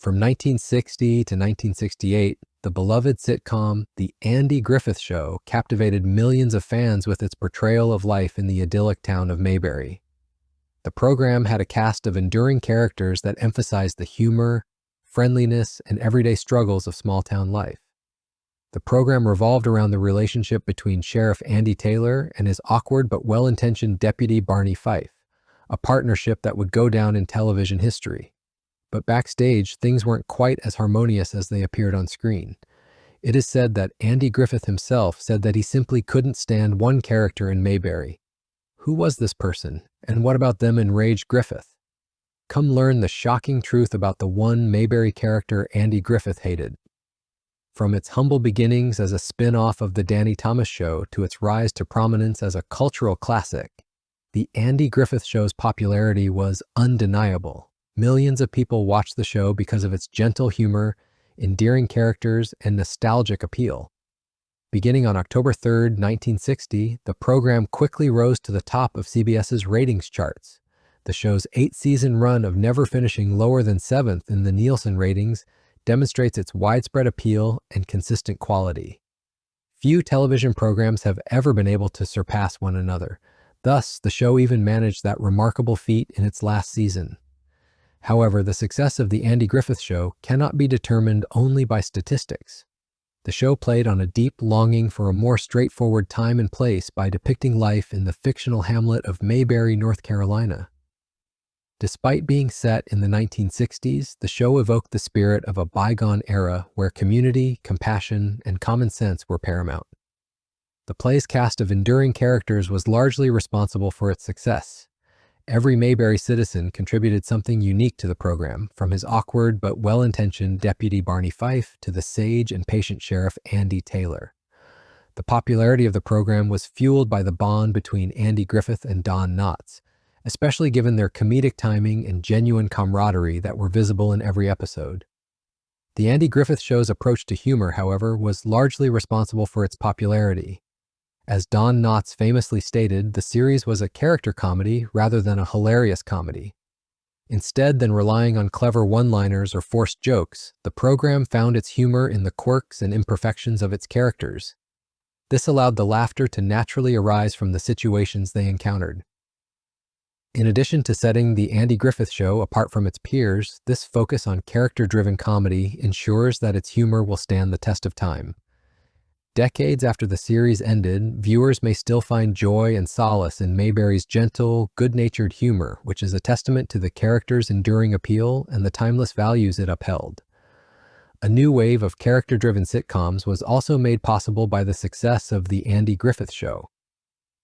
From 1960 to 1968, the beloved sitcom The Andy Griffith Show captivated millions of fans with its portrayal of life in the idyllic town of Mayberry. The program had a cast of enduring characters that emphasized the humor, friendliness, and everyday struggles of small-town life. The program revolved around the relationship between Sheriff Andy Taylor and his awkward but well-intentioned deputy Barney Fife, a partnership that would go down in television history. But backstage, things weren't quite as harmonious as they appeared on screen. It is said that Andy Griffith himself said that he simply couldn't stand one character in Mayberry. Who was this person, and what about them enraged Griffith? Come learn the shocking truth about the one Mayberry character Andy Griffith hated. From its humble beginnings as a spin-off of The Danny Thomas Show to its rise to prominence as a cultural classic, The Andy Griffith Show's popularity was undeniable. Millions of people watched the show because of its gentle humor, endearing characters, and nostalgic appeal. Beginning on October 3, 1960, the program quickly rose to the top of CBS's ratings charts. The show's 8-season run of never finishing lower than 7th in the Nielsen ratings demonstrates its widespread appeal and consistent quality. Few television programs have ever been able to surpass one another. Thus, the show even managed that remarkable feat in its last season. However, the success of The Andy Griffith Show cannot be determined only by statistics. The show played on a deep longing for a more straightforward time and place by depicting life in the fictional hamlet of Mayberry, North Carolina. Despite being set in the 1960s, the show evoked the spirit of a bygone era where community, compassion, and common sense were paramount. The play's cast of enduring characters was largely responsible for its success. Every Mayberry citizen contributed something unique to the program, from his awkward but well-intentioned deputy Barney Fife to the sage and patient sheriff Andy Taylor. The popularity of the program was fueled by the bond between Andy Griffith and Don Knotts, especially given their comedic timing and genuine camaraderie that were visible in every episode. The Andy Griffith Show's approach to humor, however, was largely responsible for its popularity. As Don Knotts famously stated, the series was a character comedy rather than a hilarious comedy. Instead than relying on clever one-liners or forced jokes, the program found its humor in the quirks and imperfections of its characters. This allowed the laughter to naturally arise from the situations they encountered. In addition to setting The Andy Griffith Show apart from its peers, this focus on character-driven comedy ensures that its humor will stand the test of time. Decades after the series ended, viewers may still find joy and solace in Mayberry's gentle, good-natured humor, which is a testament to the character's enduring appeal and the timeless values it upheld. A new wave of character-driven sitcoms was also made possible by the success of The Andy Griffith Show.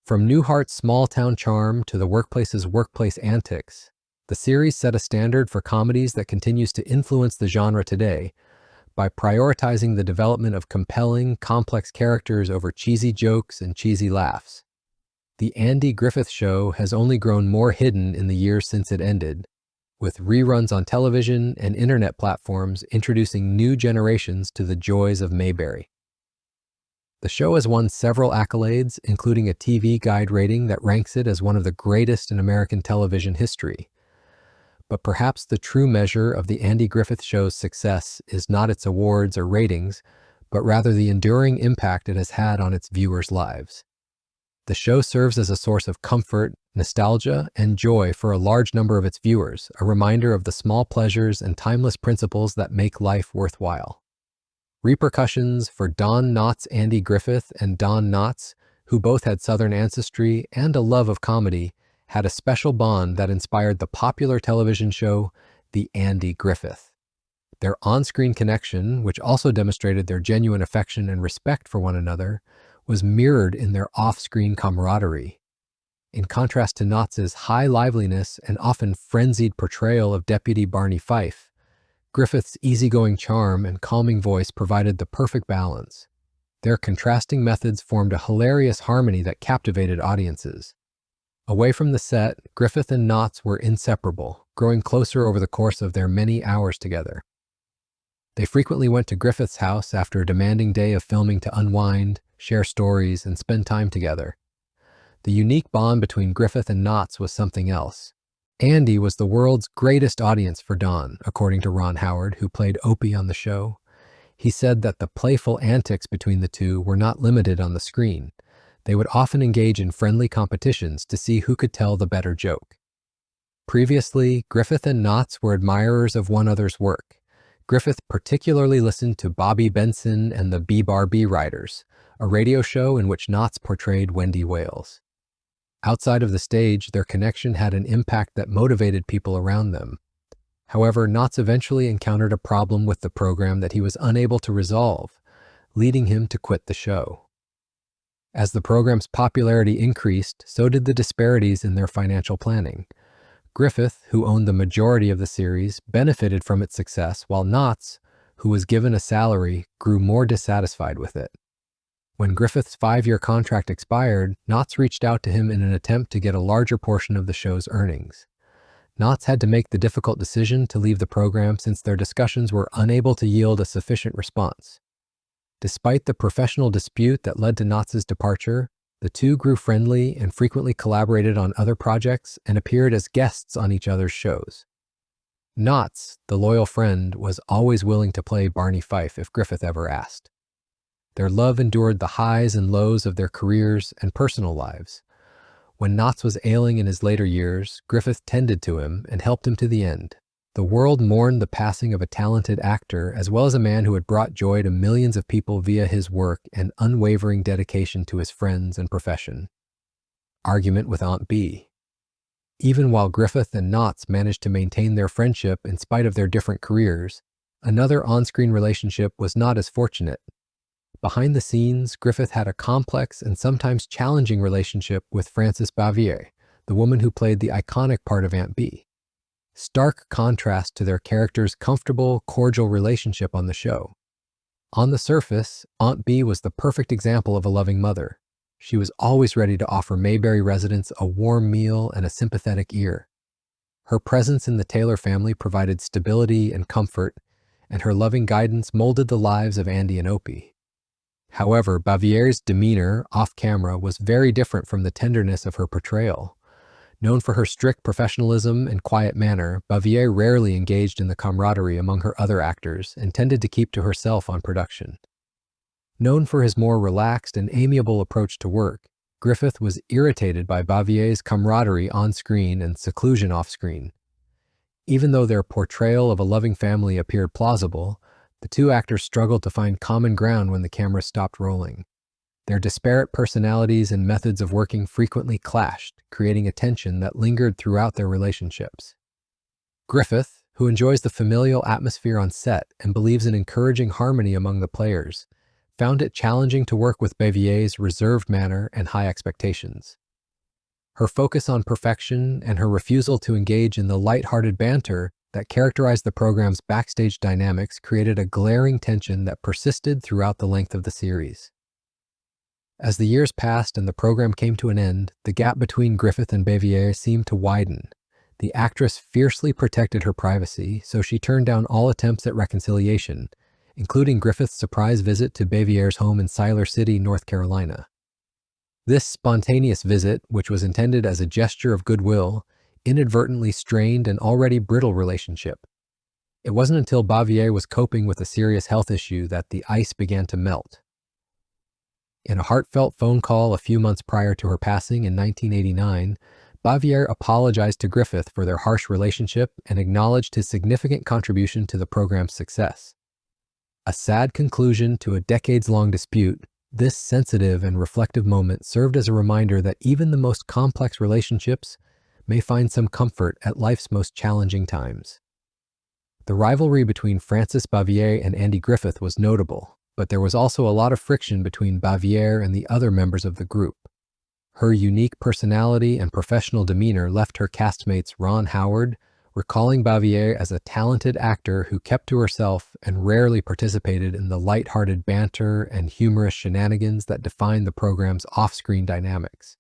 From Newhart's small-town charm to the workplace's workplace antics, the series set a standard for comedies that continues to influence the genre today, by prioritizing the development of compelling, complex characters over cheesy jokes and cheesy laughs. The Andy Griffith Show has only grown more hidden in the years since it ended, with reruns on television and internet platforms introducing new generations to the joys of Mayberry. The show has won several accolades, including a TV Guide rating that ranks it as one of the greatest in American television history. But perhaps the true measure of The Andy Griffith Show's success is not its awards or ratings, but rather the enduring impact it has had on its viewers' lives. The show serves as a source of comfort, nostalgia, and joy for a large number of its viewers, a reminder of the small pleasures and timeless principles that make life worthwhile. Repercussions for Don Knotts' Andy Griffith and Don Knotts, who both had Southern ancestry and a love of comedy, had a special bond that inspired the popular television show The Andy Griffith. Their on-screen connection, which also demonstrated their genuine affection and respect for one another, was mirrored in their off-screen camaraderie. In contrast to Knotts' high liveliness and often frenzied portrayal of Deputy Barney Fife, Griffith's easygoing charm and calming voice provided the perfect balance. Their contrasting methods formed a hilarious harmony that captivated audiences. Away from the set, Griffith and Knotts were inseparable, growing closer over the course of their many hours together. They frequently went to Griffith's house after a demanding day of filming to unwind, share stories, and spend time together. The unique bond between Griffith and Knotts was something else. Andy was the world's greatest audience for Don, according to Ron Howard, who played Opie on the show. He said that the playful antics between the two were not limited on the screen. They would often engage in friendly competitions to see who could tell the better joke. Previously, Griffith and Knotts were admirers of one another's work. Griffith particularly listened to Bobby Benson and the B-Bar-B Riders, a radio show in which Knotts portrayed Wendy Wales. Outside of the stage, their connection had an impact that motivated people around them. However, Knotts eventually encountered a problem with the program that he was unable to resolve, leading him to quit the show. As the program's popularity increased, so did the disparities in their financial planning. Griffith, who owned the majority of the series, benefited from its success, while Knotts, who was given a salary, grew more dissatisfied with it. When Griffith's 5-year contract expired, Knotts reached out to him in an attempt to get a larger portion of the show's earnings. Knotts had to make the difficult decision to leave the program since their discussions were unable to yield a sufficient response. Despite the professional dispute that led to Knotts' departure, the two grew friendly and frequently collaborated on other projects and appeared as guests on each other's shows. Knotts, the loyal friend, was always willing to play Barney Fife if Griffith ever asked. Their love endured the highs and lows of their careers and personal lives. When Knotts was ailing in his later years, Griffith tended to him and helped him to the end. The world mourned the passing of a talented actor as well as a man who had brought joy to millions of people via his work and unwavering dedication to his friends and profession. Argument with Aunt Bee. Even while Griffith and Knotts managed to maintain their friendship in spite of their different careers, another on-screen relationship was not as fortunate. Behind the scenes, Griffith had a complex and sometimes challenging relationship with Frances Bavier, the woman who played the iconic part of Aunt Bee. Stark contrast to their characters' comfortable, cordial relationship on the show. On the surface, Aunt Bee was the perfect example of a loving mother. She was always ready to offer Mayberry residents a warm meal and a sympathetic ear. Her presence in the Taylor family provided stability and comfort, and her loving guidance molded the lives of Andy and Opie. However, Bavier's demeanor off-camera was very different from the tenderness of her portrayal. Known for her strict professionalism and quiet manner, Bavier rarely engaged in the camaraderie among her other actors and tended to keep to herself on production. Known for his more relaxed and amiable approach to work, Griffith was irritated by Bavier's camaraderie on-screen and seclusion off-screen. Even though their portrayal of a loving family appeared plausible, the two actors struggled to find common ground when the camera stopped rolling. Their disparate personalities and methods of working frequently clashed, creating a tension that lingered throughout their relationships. Griffith, who enjoys the familial atmosphere on set and believes in encouraging harmony among the players, found it challenging to work with Bavier's reserved manner and high expectations. Her focus on perfection and her refusal to engage in the light-hearted banter that characterized the program's backstage dynamics created a glaring tension that persisted throughout the length of the series. As the years passed and the program came to an end, the gap between Griffith and Bavier seemed to widen. The actress fiercely protected her privacy, so she turned down all attempts at reconciliation, including Griffith's surprise visit to Bavier's home in Siler City, North Carolina. This spontaneous visit, which was intended as a gesture of goodwill, inadvertently strained an already brittle relationship. It wasn't until Bavier was coping with a serious health issue that the ice began to melt. In a heartfelt phone call a few months prior to her passing in 1989, Bavier apologized to Griffith for their harsh relationship and acknowledged his significant contribution to the program's success. A sad conclusion to a decades-long dispute, this sensitive and reflective moment served as a reminder that even the most complex relationships may find some comfort at life's most challenging times. The rivalry between Frances Bavier and Andy Griffith was notable, but there was also a lot of friction between Bavier and the other members of the group. Her unique personality and professional demeanor left her castmates Ron Howard recalling Bavier as a talented actor who kept to herself and rarely participated in the light-hearted banter and humorous shenanigans that defined the program's off-screen dynamics.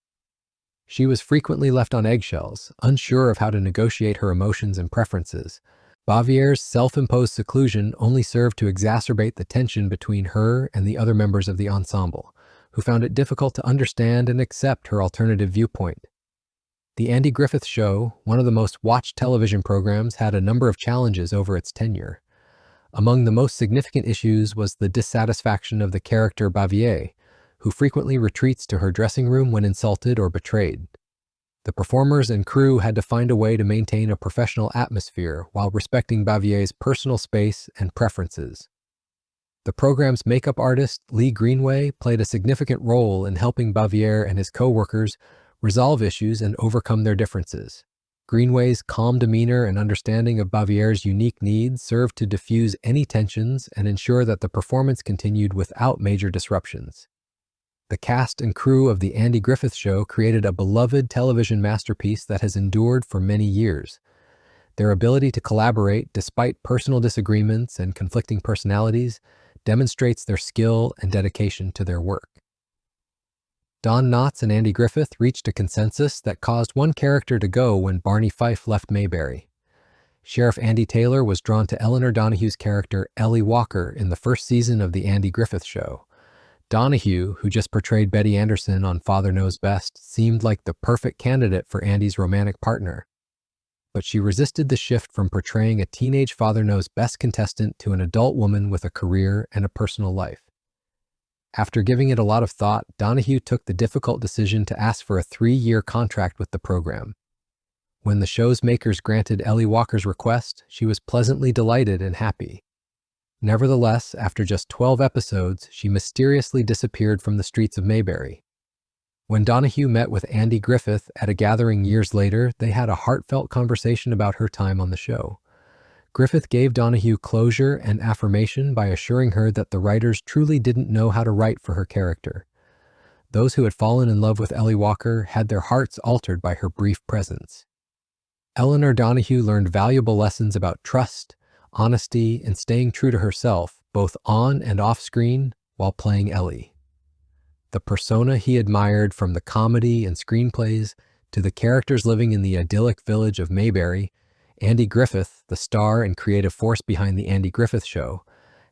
She was frequently left on eggshells, unsure of how to negotiate her emotions and preferences. Bavier's self-imposed seclusion only served to exacerbate the tension between her and the other members of the ensemble, who found it difficult to understand and accept her alternative viewpoint. The Andy Griffith Show, one of the most watched television programs, had a number of challenges over its tenure. Among the most significant issues was the dissatisfaction of the character Bavier, who frequently retreats to her dressing room when insulted or betrayed. The performers and crew had to find a way to maintain a professional atmosphere while respecting Bavier's personal space and preferences. The program's makeup artist, Lee Greenway, played a significant role in helping Bavier and his co-workers resolve issues and overcome their differences. Greenway's calm demeanor and understanding of Bavier's unique needs served to diffuse any tensions and ensure that the performance continued without major disruptions. The cast and crew of The Andy Griffith Show created a beloved television masterpiece that has endured for many years. Their ability to collaborate despite personal disagreements and conflicting personalities demonstrates their skill and dedication to their work. Don Knotts and Andy Griffith reached a consensus that caused one character to go when Barney Fife left Mayberry. Sheriff Andy Taylor was drawn to Eleanor Donahue's character Ellie Walker in the first season of The Andy Griffith Show. Donahue, who just portrayed Betty Anderson on Father Knows Best, seemed like the perfect candidate for Andy's romantic partner. But she resisted the shift from portraying a teenage Father Knows Best contestant to an adult woman with a career and a personal life. After giving it a lot of thought, Donahue took the difficult decision to ask for a 3-year contract with the program. When the show's makers granted Ellie Walker's request, she was pleasantly delighted and happy. Nevertheless, after just 12 episodes, she mysteriously disappeared from the streets of Mayberry. When Donahue met with Andy Griffith at a gathering years later, they had a heartfelt conversation about her time on the show. Griffith gave Donahue closure and affirmation by assuring her that the writers truly didn't know how to write for her character. Those who had fallen in love with Ellie Walker had their hearts altered by her brief presence. Eleanor Donahue learned valuable lessons about trust, honesty, and staying true to herself, both on and off screen, while playing Ellie. The persona he admired, from the comedy and screenplays to the characters living in the idyllic village of Mayberry, Andy Griffith, the star and creative force behind The Andy Griffith Show,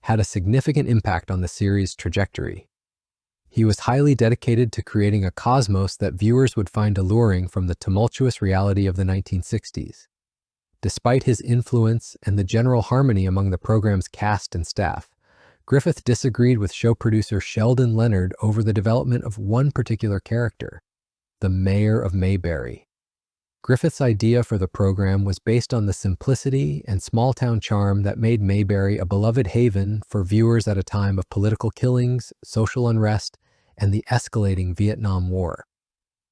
had a significant impact on the series' trajectory. He was highly dedicated to creating a cosmos that viewers would find alluring from the tumultuous reality of the 1960s. Despite his influence and the general harmony among the program's cast and staff, Griffith disagreed with show producer Sheldon Leonard over the development of one particular character, the Mayor of Mayberry. Griffith's idea for the program was based on the simplicity and small-town charm that made Mayberry a beloved haven for viewers at a time of political killings, social unrest, and the escalating Vietnam War.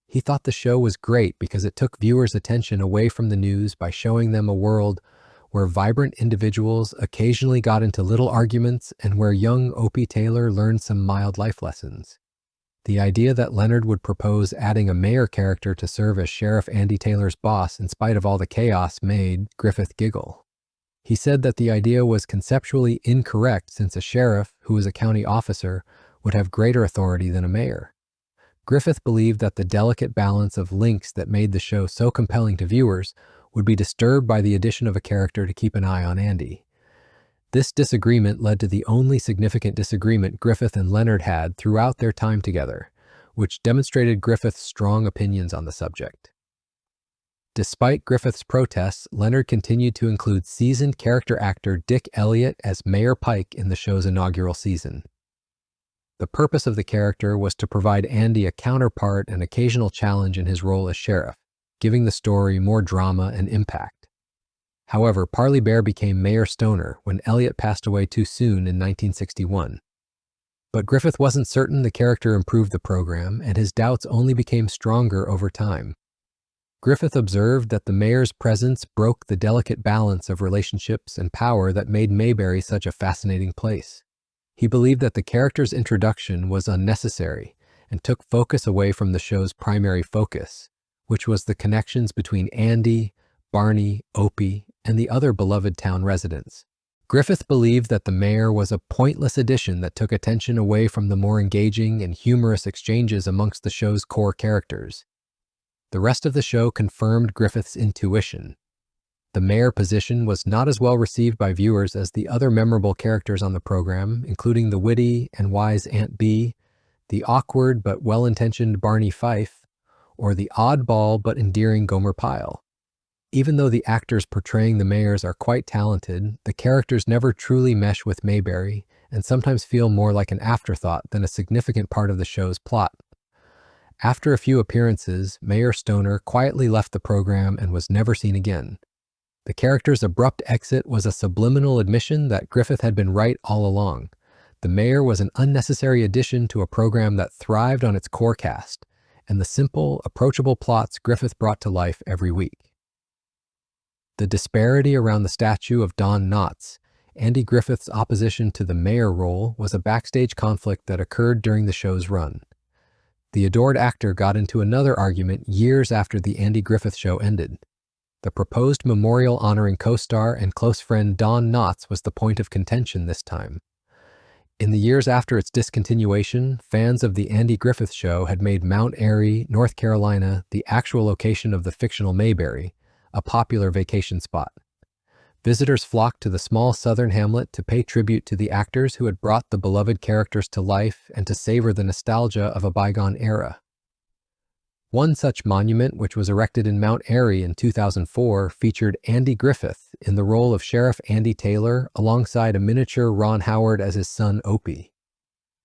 He thought the show was great because it took viewers' attention away from the news by showing them a world where vibrant individuals occasionally got into little arguments and where young Opie Taylor learned some mild life lessons. The idea that Leonard would propose adding a mayor character to serve as Sheriff Andy Taylor's boss in spite of all the chaos made Griffith giggle. He said that the idea was conceptually incorrect since a sheriff, who was a county officer, would have greater authority than a mayor. Griffith believed that the delicate balance of links that made the show so compelling to viewers would be disturbed by the addition of a character to keep an eye on Andy. This disagreement led to the only significant disagreement Griffith and Leonard had throughout their time together, which demonstrated Griffith's strong opinions on the subject. Despite Griffith's protests, Leonard continued to include seasoned character actor Dick Elliott as Mayor Pike in the show's inaugural season. The purpose of the character was to provide Andy a counterpart and occasional challenge in his role as sheriff, giving the story more drama and impact. However, Parley Bear became Mayor Stoner when Elliott passed away too soon in 1961. But Griffith wasn't certain the character improved the program, and his doubts only became stronger over time. Griffith observed that the mayor's presence broke the delicate balance of relationships and power that made Mayberry such a fascinating place. He believed that the character's introduction was unnecessary and took focus away from the show's primary focus, which was the connections between Andy, Barney, Opie, and the other beloved town residents. Griffith believed that the mayor was a pointless addition that took attention away from the more engaging and humorous exchanges amongst the show's core characters. The rest of the show confirmed Griffith's intuition. The mayor position was not as well received by viewers as the other memorable characters on the program, including the witty and wise Aunt Bee, the awkward but well-intentioned Barney Fife, or the oddball but endearing Gomer Pyle. Even though the actors portraying the mayors are quite talented, the characters never truly mesh with Mayberry and sometimes feel more like an afterthought than a significant part of the show's plot. After a few appearances, Mayor Stoner quietly left the program and was never seen again. The character's abrupt exit was a subliminal admission that Griffith had been right all along. The mayor was an unnecessary addition to a program that thrived on its core cast and the simple, approachable plots Griffith brought to life every week. The disparity around the statue of Don Knotts, Andy Griffith's opposition to the mayor role, was a backstage conflict that occurred during the show's run. The adored actor got into another argument years after the Andy Griffith Show ended. The proposed memorial honoring co-star and close friend Don Knotts was the point of contention this time. In the years after its discontinuation, fans of the Andy Griffith Show had made Mount Airy, North Carolina, the actual location of the fictional Mayberry, a popular vacation spot. Visitors flocked to the small southern hamlet to pay tribute to the actors who had brought the beloved characters to life and to savor the nostalgia of a bygone era. One such monument, which was erected in Mount Airy in 2004, featured Andy Griffith in the role of Sheriff Andy Taylor alongside a miniature Ron Howard as his son Opie.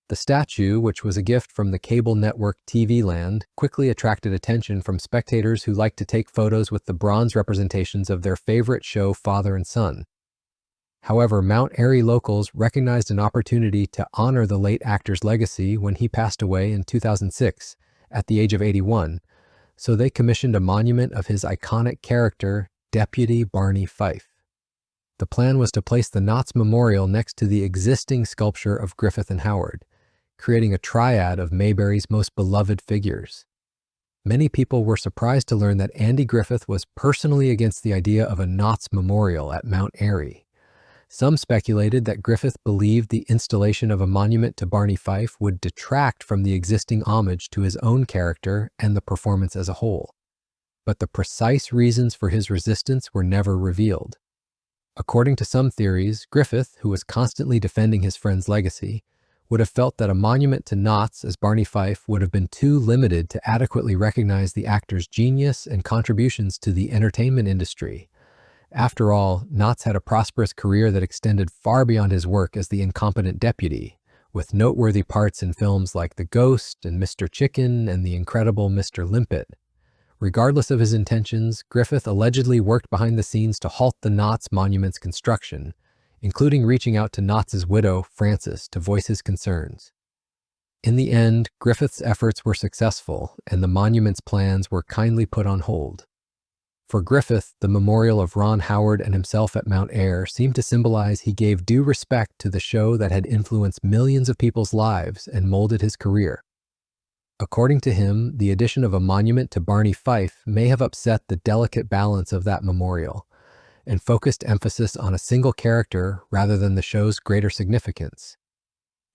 The statue, which was a gift from the cable network TV Land, quickly attracted attention from spectators who liked to take photos with the bronze representations of their favorite show father and son. However, Mount Airy locals recognized an opportunity to honor the late actor's legacy when he passed away in 2006 at the age of 81, so they commissioned a monument of his iconic character, Deputy Barney Fife. The plan was to place the Knotts Memorial next to the existing sculpture of Griffith and Howard, creating a triad of Mayberry's most beloved figures. Many people were surprised to learn that Andy Griffith was personally against the idea of a Knotts Memorial at Mount Airy. Some speculated that Griffith believed the installation of a monument to Barney Fife would detract from the existing homage to his own character and the performance as a whole. But the precise reasons for his resistance were never revealed. According to some theories, Griffith, who was constantly defending his friend's legacy, would have felt that a monument to Knotts as Barney Fife would have been too limited to adequately recognize the actor's genius and contributions to the entertainment industry. After all, Knotts had a prosperous career that extended far beyond his work as the incompetent deputy, with noteworthy parts in films like The Ghost and Mr. Chicken and The Incredible Mr. Limpet. Regardless of his intentions, Griffith allegedly worked behind the scenes to halt the Knotts monument's construction, including reaching out to Knotts' widow, Frances, to voice his concerns. In the end, Griffith's efforts were successful, and the monument's plans were kindly put on hold. For Griffith, the memorial of Ron Howard and himself at Mount Airy seemed to symbolize he gave due respect to the show that had influenced millions of people's lives and molded his career. According to him, the addition of a monument to Barney Fife may have upset the delicate balance of that memorial, and focused emphasis on a single character rather than the show's greater significance.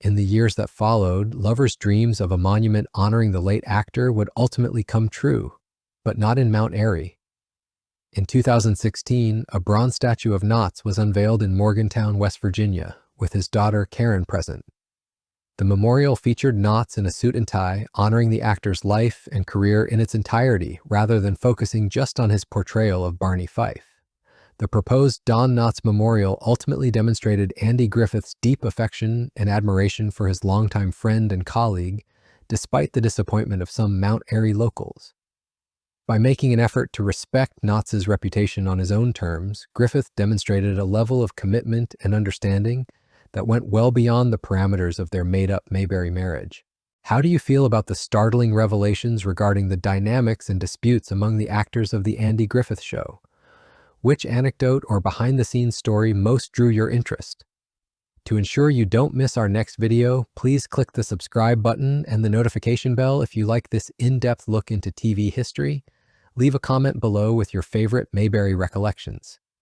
In the years that followed, lovers' dreams of a monument honoring the late actor would ultimately come true, but not in Mount Airy. In 2016, a bronze statue of Knotts was unveiled in Morgantown, West Virginia, with his daughter Karen present. The memorial featured Knotts in a suit and tie, honoring the actor's life and career in its entirety rather than focusing just on his portrayal of Barney Fife. The proposed Don Knotts Memorial ultimately demonstrated Andy Griffith's deep affection and admiration for his longtime friend and colleague, despite the disappointment of some Mount Airy locals. By making an effort to respect Knotts' reputation on his own terms, Griffith demonstrated a level of commitment and understanding that went well beyond the parameters of their made-up Mayberry marriage. How do you feel about the startling revelations regarding the dynamics and disputes among the actors of the Andy Griffith Show? Which anecdote or behind-the-scenes story most drew your interest? To ensure you don't miss our next video, please click the subscribe button and the notification bell if you like this in-depth look into TV history. Leave a comment below with your favorite Mayberry recollections.